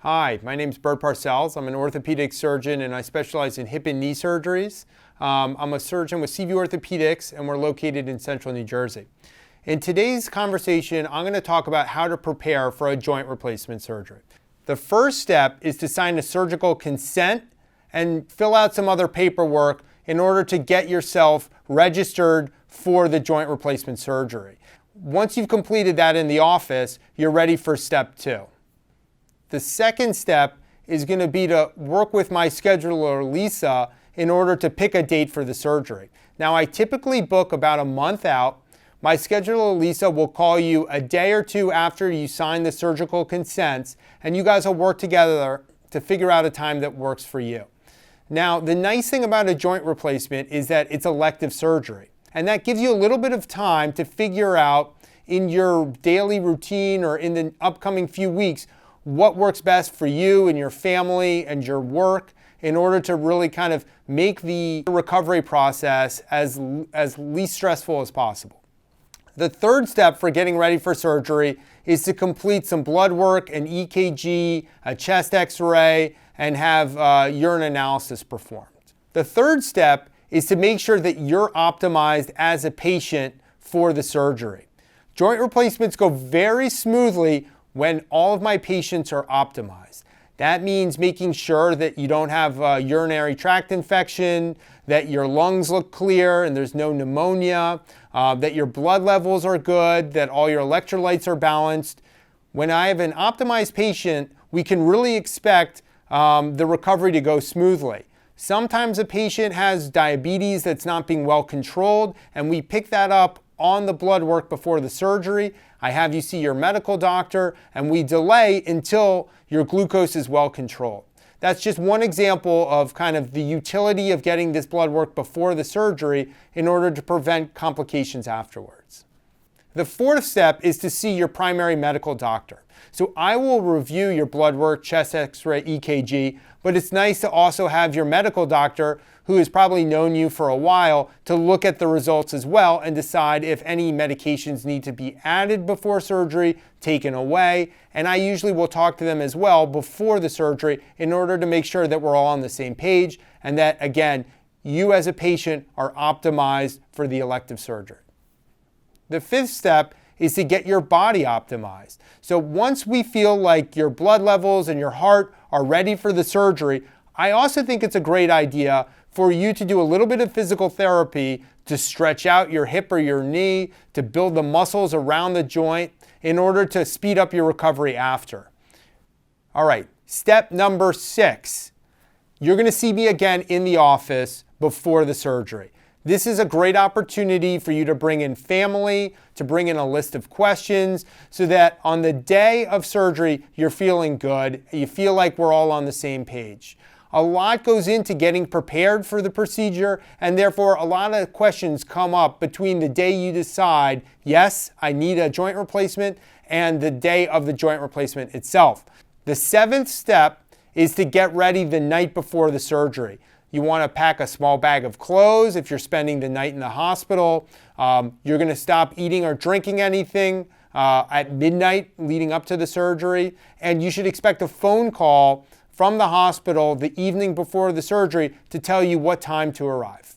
Hi, my name is Parcells. I'm an orthopedic surgeon and I specialize in hip and knee surgeries. I'm a surgeon with Seaview Orthopaedics and we're located in central New Jersey. In today's conversation, I'm going to talk about how to prepare for a joint replacement surgery. The first step is to sign a surgical consent and fill out some other paperwork in order to get yourself registered for the joint replacement surgery. Once you've completed that in the office, you're ready for step 2. The second step is going to be to work with my scheduler, Lisa, in order to pick a date for the surgery. Now, I typically book about a month out. My scheduler, Lisa, will call you a day or two after you sign the surgical consents, and you guys will work together to figure out a time that works for you. Now, the nice thing about a joint replacement is that it's elective surgery, and that gives you a little bit of time to figure out in your daily routine or in the upcoming few weeks what works best for you and your family and your work in order to really kind of make the recovery process as least stressful as possible. The third step for getting ready for surgery is to complete some blood work, an EKG, a chest x-ray, and have urine analysis performed. The third step is to make sure that you're optimized as a patient for the surgery. Joint replacements go very smoothly when all of my patients are optimized. That means making sure that you don't have a urinary tract infection, that your lungs look clear and there's no pneumonia, that your blood levels are good, that all your electrolytes are balanced. When I have an optimized patient, we can really expect the recovery to go smoothly. Sometimes a patient has diabetes that's not being well controlled, and we pick that up on the blood work before the surgery. I have you see your medical doctor, and we delay until your glucose is well controlled. That's just one example of kind of the utility of getting this blood work before the surgery in order to prevent complications afterwards. The fourth step is to see your primary medical doctor. So I will review your blood work, chest x-ray, EKG, but it's nice to also have your medical doctor, who has probably known you for a while, to look at the results as well and decide if any medications need to be added before surgery, taken away. And I usually will talk to them as well before the surgery in order to make sure that we're all on the same page and that, again, you as a patient are optimized for the elective surgery. The fifth step is to get your body optimized. So once we feel like your blood levels and your heart are ready for the surgery, I also think it's a great idea for you to do a little bit of physical therapy to stretch out your hip or your knee, to build the muscles around the joint in order to speed up your recovery after. All right, step number 6. You're going to see me again in the office before the surgery. This is a great opportunity for you to bring in family, to bring in a list of questions, so that on the day of surgery, you're feeling good. You feel like we're all on the same page. A lot goes into getting prepared for the procedure, and therefore a lot of questions come up between the day you decide, yes, I need a joint replacement, and the day of the joint replacement itself. The 7th step is to get ready the night before the surgery. You want to pack a small bag of clothes if you're spending the night in the hospital. You're going to stop eating or drinking anything at midnight leading up to the surgery. And you should expect a phone call from the hospital the evening before the surgery to tell you what time to arrive.